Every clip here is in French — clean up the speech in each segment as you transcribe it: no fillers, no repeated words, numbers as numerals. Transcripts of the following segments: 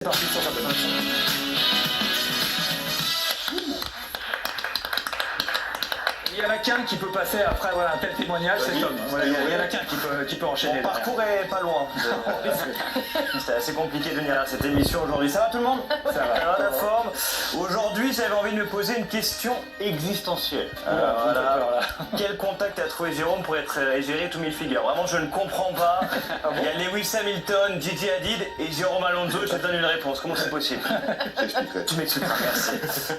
C'est parti sur la bonne. Il y en a qu'un qui peut passer après voilà, un tel témoignage, c'est Tom. Voilà, il y en a qu'un qui peut enchaîner. Mon parcours est pas loin. C'était assez compliqué de venir à cette émission aujourd'hui. Ça va tout le monde? Ça va. La forme. Aujourd'hui, j'avais envie de me poser une question existentielle. Voilà. Quel contact a trouvé Jérôme pour être gérer tous mes figures? Vraiment, je ne comprends pas. Il y a Lewis Hamilton, Gigi Hadid et Jérôme Alonso. Je te donne une réponse. Comment c'est possible? Tu m'expliqueras, merci.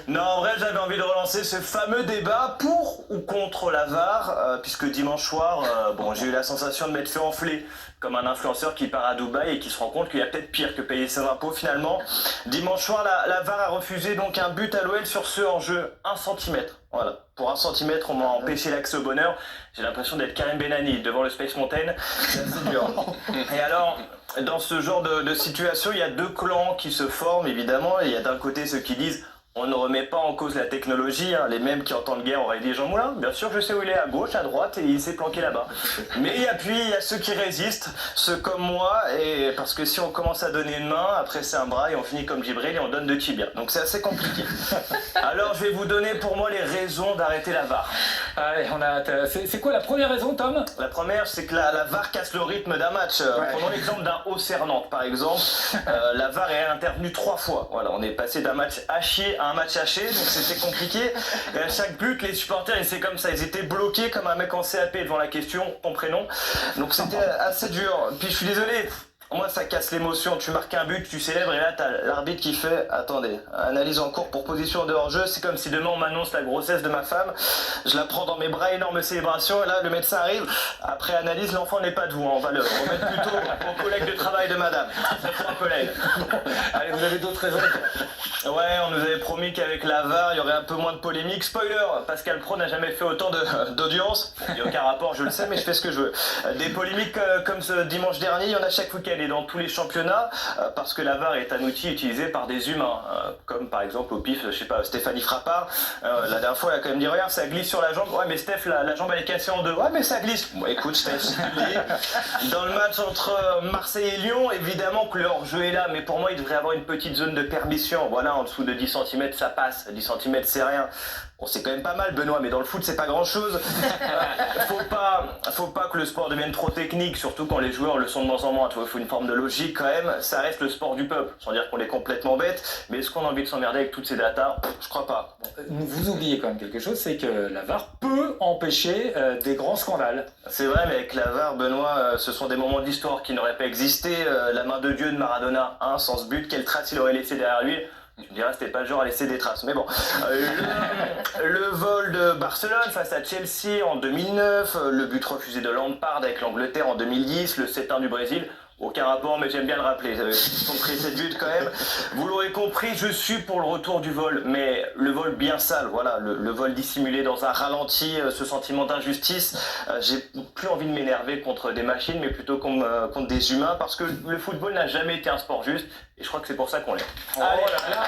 Non, en vrai, j'avais envie de relancer ce fameux débat pour ou contre la VAR, puisque dimanche soir, j'ai eu la sensation de m'être fait enfler comme un influenceur qui part à Dubaï et qui se rend compte qu'il y a peut-être pire que payer ses impôts finalement. Dimanche soir, la VAR a refusé donc un but à l'OL sur ce hors-jeu 1 cm. Voilà. Pour 1 cm, on m'a empêché l'accès au bonheur. J'ai l'impression d'être Karim Benani devant le Space Mountain. C'est assez dur. Et alors, dans ce genre de situation, il y a deux clans qui se forment évidemment. Il y a d'un côté ceux qui disent on ne remet pas en cause la technologie, hein. Les mêmes qui en temps de guerre auraient dit Jean Moulin, bien sûr je sais où il est, à gauche, à droite, et il s'est planqué là-bas. Mais il y a ceux qui résistent, ceux comme moi, et parce que si on commence à donner une main, après c'est un bras, et on finit comme Djibril et on donne deux tibias. Donc c'est assez compliqué. Alors je vais vous donner pour moi les raisons d'arrêter la VAR. Allez, c'est quoi la première raison, Tom? La première, c'est que la VAR casse le rythme d'un match. Prenons l'exemple d'un Auxerre-Nantes, par exemple. La VAR est intervenue 3 fois. Voilà, on est passé d'un match à chier à un match haché, donc c'était compliqué. Et à chaque but, les supporters, c'est comme ça, ils étaient bloqués comme un mec en CAP devant la question, ton prénom. Donc c'était assez dur. Puis je suis désolé. Moi, ça casse l'émotion. Tu marques un but, tu célèbres, et là, t'as l'arbitre qui fait attendez, analyse en cours pour position de hors-jeu. C'est comme si demain on m'annonce la grossesse de ma femme. Je la prends dans mes bras, énorme célébration. Et là, le médecin arrive. Après analyse, l'enfant n'est pas de vous. On va le remettre plutôt au collègue de travail de madame. C'est pour un collègue. Allez, vous avez d'autres raisons? Ouais, on nous avait promis qu'avec la VAR, il y aurait un peu moins de polémique. Spoiler, Pascal Pro n'a jamais fait autant d'audience. Il n'y a aucun rapport, je le sais, mais je fais ce que je veux. Des polémiques comme ce dimanche dernier, il y en a chaque week-end et dans tous les championnats, parce que la VAR est un outil utilisé par des humains, comme par exemple au pif, je sais pas, Stéphanie Frappard. La dernière fois, elle a quand même dit regarde, ça glisse sur la jambe. Ouais, mais Steph, la jambe elle est cassée en deux. Ouais, mais ça glisse. Bon, écoute, Steph, dans le match entre Marseille et Lyon, évidemment que le hors-jeu est là, mais pour moi, il devrait y avoir une petite zone de permission. Voilà, en dessous de 10 cm, ça passe. 10 cm, c'est rien. Bon, c'est quand même pas mal, Benoît, mais dans le foot, c'est pas grand-chose. Faut pas que le sport devienne trop technique, surtout quand les joueurs le sont de moins en moins. Il faut une forme de logique quand même. Ça reste le sport du peuple, sans dire qu'on est complètement bête. Mais est-ce qu'on a envie de s'emmerder avec toutes ces datas? Je crois pas. Vous oubliez quand même quelque chose, c'est que la VAR peut empêcher des grands scandales. C'est vrai, mais avec la VAR, Benoît, ce sont des moments d'histoire qui n'auraient pas existé. La main de Dieu de Maradona, sans ce but, quelle trace il aurait laissé derrière lui? Tu me diras, c'était pas le genre à laisser des traces. Mais bon, le vol de Barcelone face à Chelsea en 2009, le but refusé de Lampard avec l'Angleterre en 2010, le 7-1 du Brésil. Aucun rapport, mais j'aime bien le rappeler. Ils sont pris cette buts quand même. Vous l'aurez compris, je suis pour le retour du vol, mais le vol bien sale, voilà, le vol dissimulé dans un ralenti, ce sentiment d'injustice. J'ai plus envie de m'énerver contre des machines, mais plutôt contre des humains, parce que le football n'a jamais été un sport juste, et je crois que c'est pour ça qu'on l'aime. Oh Allez, là là.